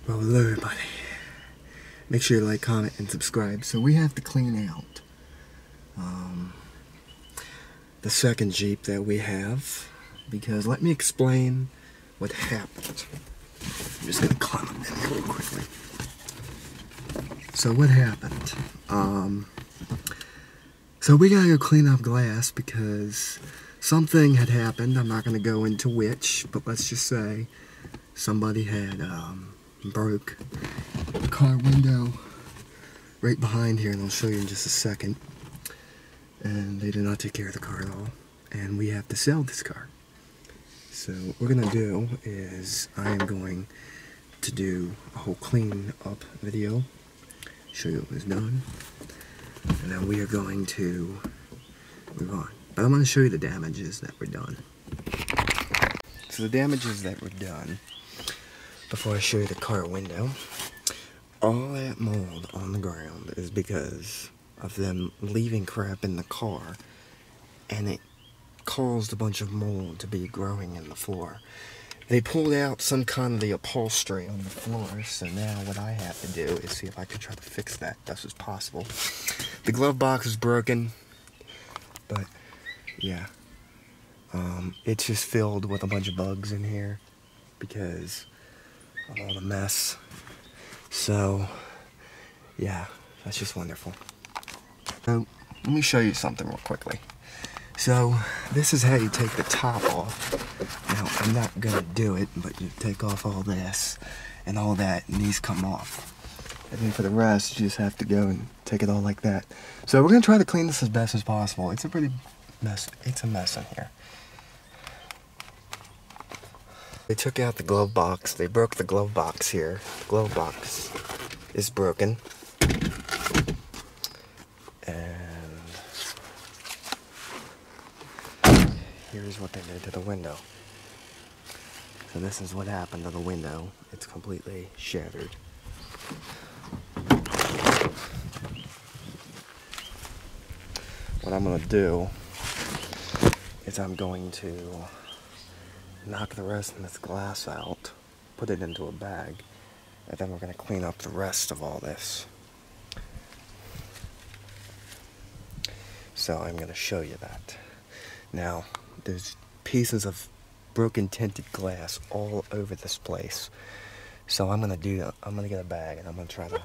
Well, hello everybody. Make sure you like, comment, and subscribe. So we have to clean out the second Jeep that we have, because let me explain what happened. I'm just gonna climb up in here real quickly. So what happened? So we gotta go clean up glass because something had happened. I'm not gonna go into which, but let's just say somebody had broke the car window right behind here, and I'll show you in just a second. And they did not take care of the car at all, and we have to sell this car. So what we're gonna do is I am going to do a whole clean up video, show you what was done, and then we are going to move on. But I'm going to show you the damages that were done. So the damages that were done, before I show you the car window, all that mold on the ground is because of them leaving crap in the car, and it caused a bunch of mold to be growing in the floor. They pulled out some kind of the upholstery on the floor, so now what I have to do is see if I can try to fix that best as possible. The glove box is broken, but yeah, it's just filled with a bunch of bugs in here because of all the mess. So yeah, that's just wonderful. So let me show you something real quickly. So this is how you take the top off. Now I'm not gonna do it, but you take off all this and all that, and these come off. And then for the rest, you just have to go and take it all like that. So we're gonna try to clean this as best as possible. It's a pretty mess. It's a mess in here. They took out the glove box. They broke the glove box here. The glove box is broken. And here's what they did to the window. So this is what happened to the window. It's completely shattered. What I'm going to do is I'm going to knock the rest of this glass out, put it into a bag, and then we're going to clean up the rest of all this. So I'm going to show you that. Now, there's pieces of broken tinted glass all over this place. So I'm going to do that. I'm going to get a bag and I'm going to try to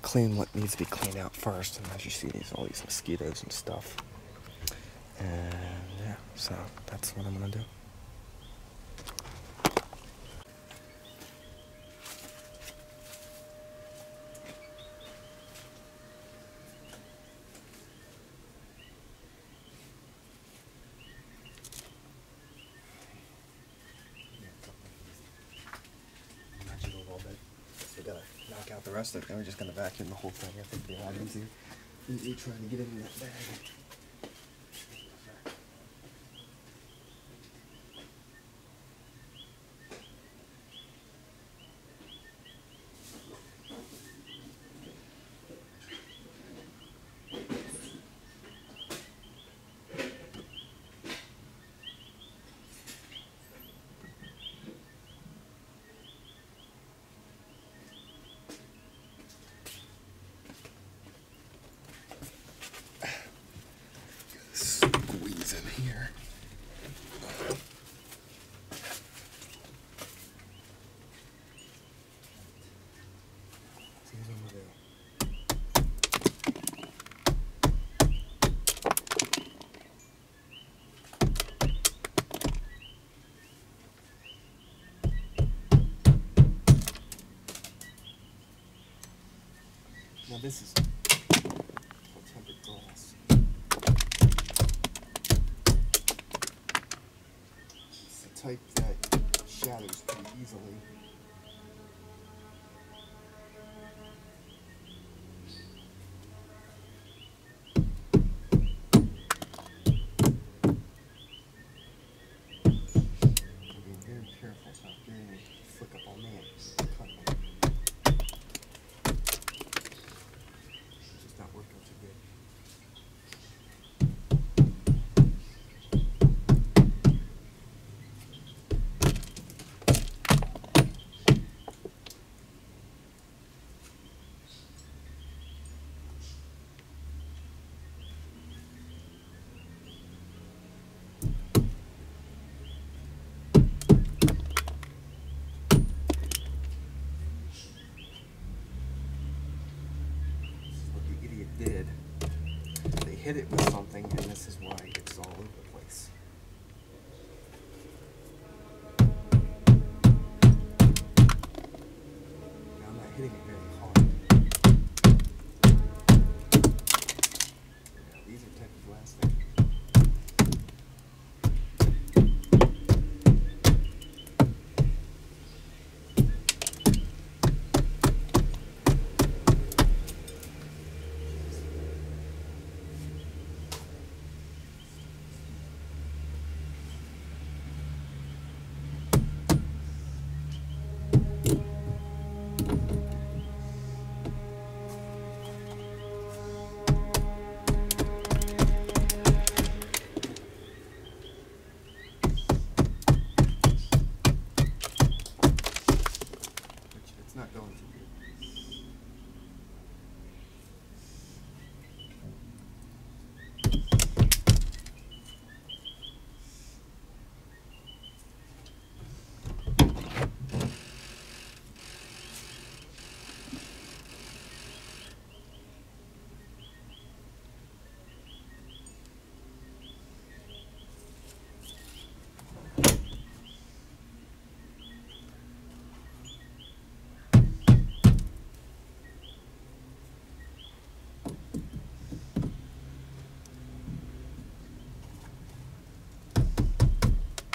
clean what needs to be cleaned out first. And as you see, there's all these mosquitoes and stuff. And yeah, so that's what I'm going to do. We gotta knock out the rest of it, and we're just gonna vacuum the whole thing. I think it'll be a lot easier. You trying to get it in that bag. Now this is tempered glass. It's the type that shatters pretty easily. Did. They hit it with something, and this is why it's all over the place. Now I'm not hitting it very hard. Yeah, these are tempered glass things. Not going to be.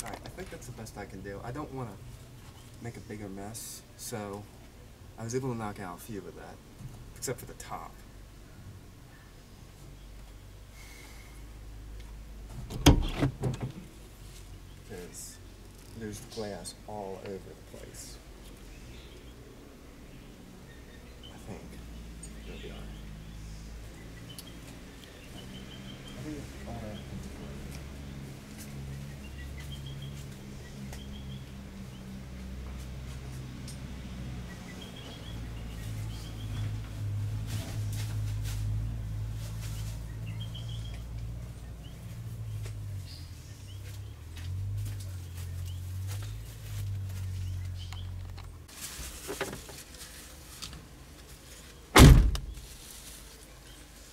I think that's the best I can do. I don't want to make a bigger mess, so I was able to knock out a few of that, except for the top. Because there's glass all over the place. I think it'll be alright. I think it's alright.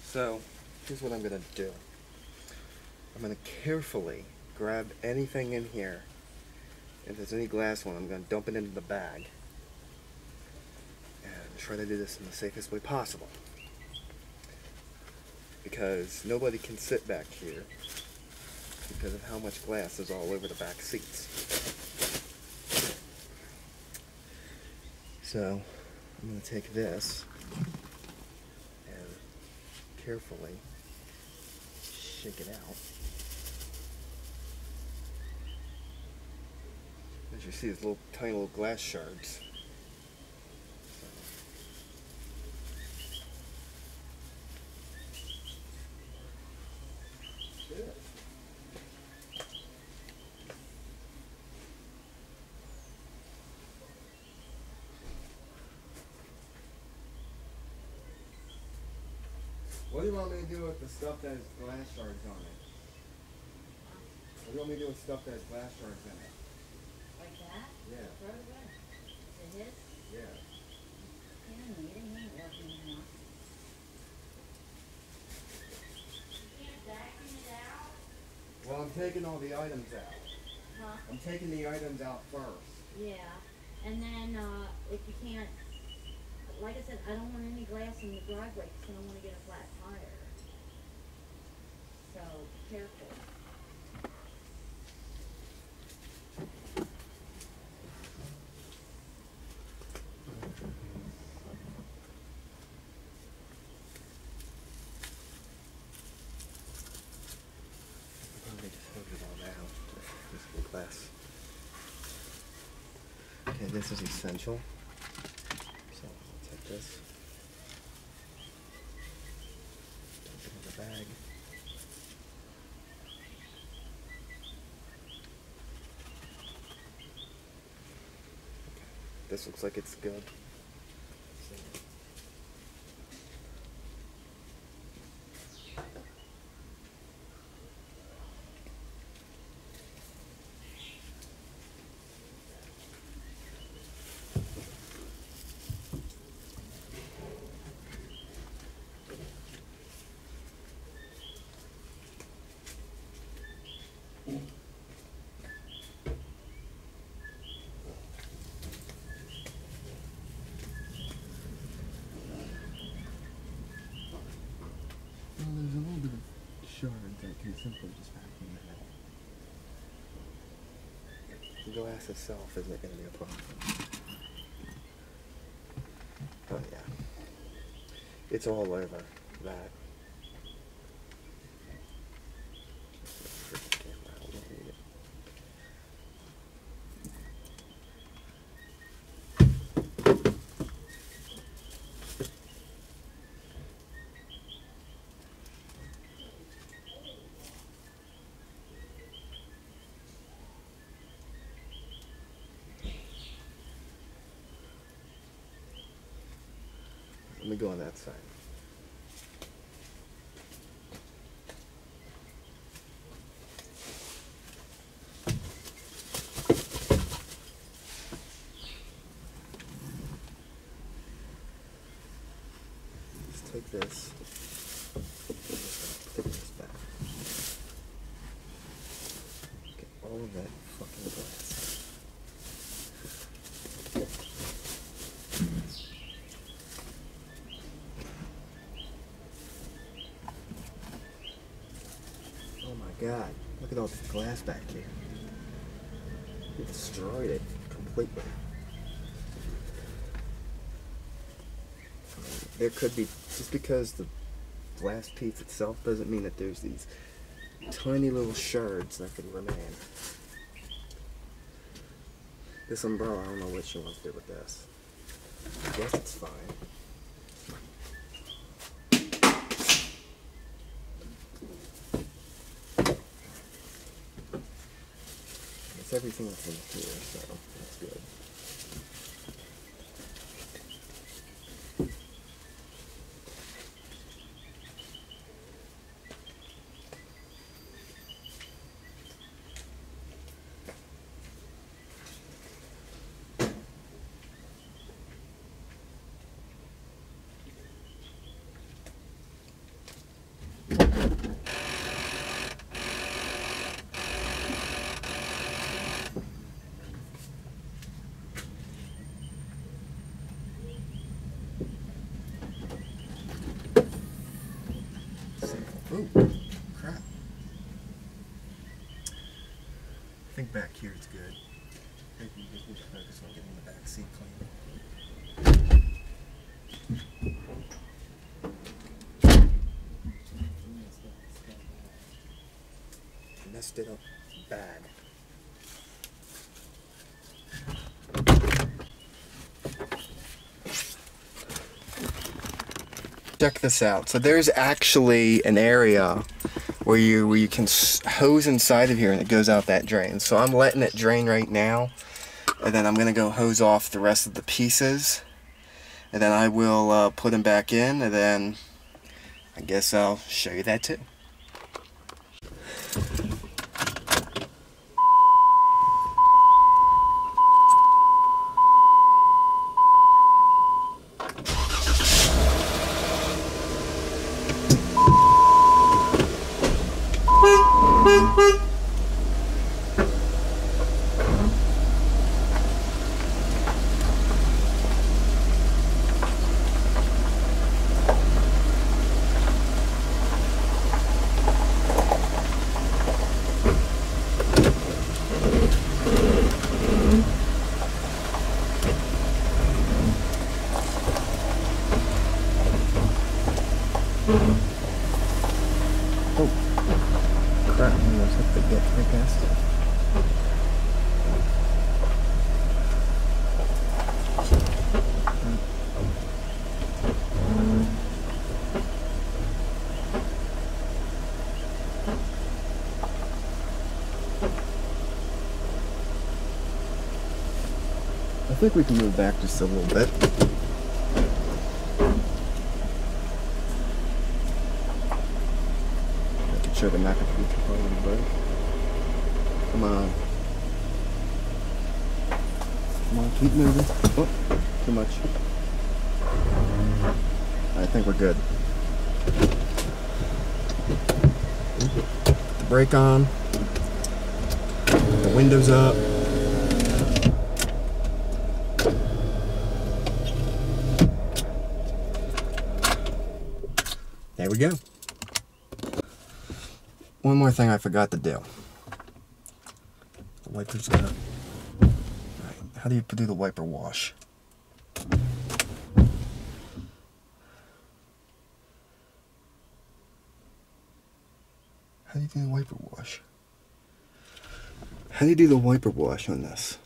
So, here's what I'm going to do. I'm going to carefully grab anything in here. If there's any glass one, I'm going to dump it into the bag. And try to do this in the safest way possible. Because nobody can sit back here because of how much glass is all over the back seats. So, I'm going to take this carefully shake it out. As you see, these little tiny little glass shards. What do you want me to do with the stuff that has glass shards on it? What do you want me to do with stuff that has glass shards in it? Like that? Yeah. Throw it away. Is it his? Yeah. You don't need it. He ain't working enough. You can't vacuum it out? Well, I'm taking all the items out. Huh? I'm taking the items out first. Yeah. And then, if you can't, like like I said, I don't want any glass in the driveway because I don't want to get a flat tire. So, careful. Probably just hold it all down. This is glass. Okay, this is essential. So I'll take this. Dump it in the bag. This looks like it's good. Well, there's a little bit of shard that can simply just vacuum that out. The glass itself isn't going to be a problem. Oh yeah. It's all over that. Freaking camera, I don't need it. Let me go on that side. Let's take this. I'm just gonna put this back. Get all of that fucking glass. God, look at all this glass back here. You destroyed it completely. There could be, just because the glass piece itself doesn't mean that there's these tiny little shards that could remain. This umbrella, I don't know what you want to do with this. I guess it's fine. It's everything that's in here, so that's good. Oh, crap. I think back here it's good. Maybe you just need to focus on getting the back seat clean. Messed it up bad. Check this out. So there's actually an area where you can hose inside of here and it goes out that drain. So I'm letting it drain right now, and then I'm gonna go hose off the rest of the pieces, and then I will put them back in, and then I guess I'll show you that too. Oh, crap, I almost hit the gas tank. I think we can move back just a little bit. Making sure they're not going to be too hard on the brake. Come on. Come on, keep moving. Oh, too much. I think we're good. Put the brake on. The windows up. There we go. One more thing I forgot to do. The wiper's gonna... Right, how do you do the wiper wash? How do you do the wiper wash? How do you do the wiper wash on this?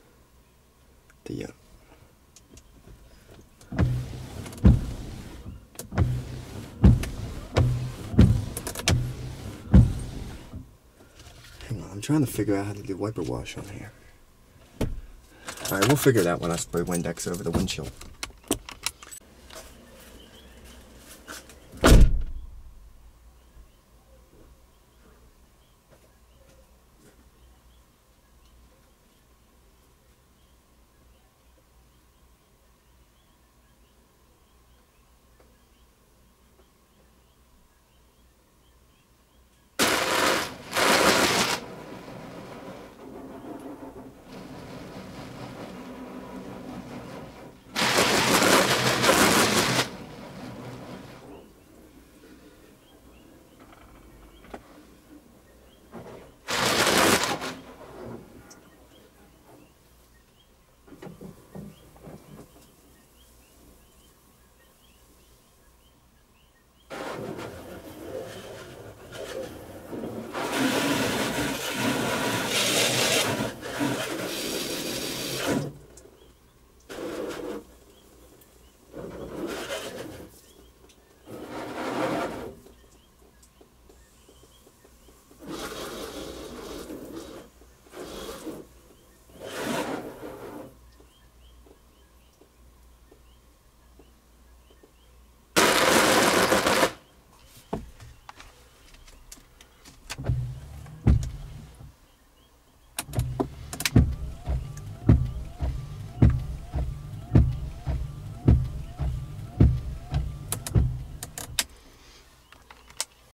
Hang on, I'm trying to figure out how to do wiper wash on here. Alright, we'll figure it out when I spray Windex over the windshield.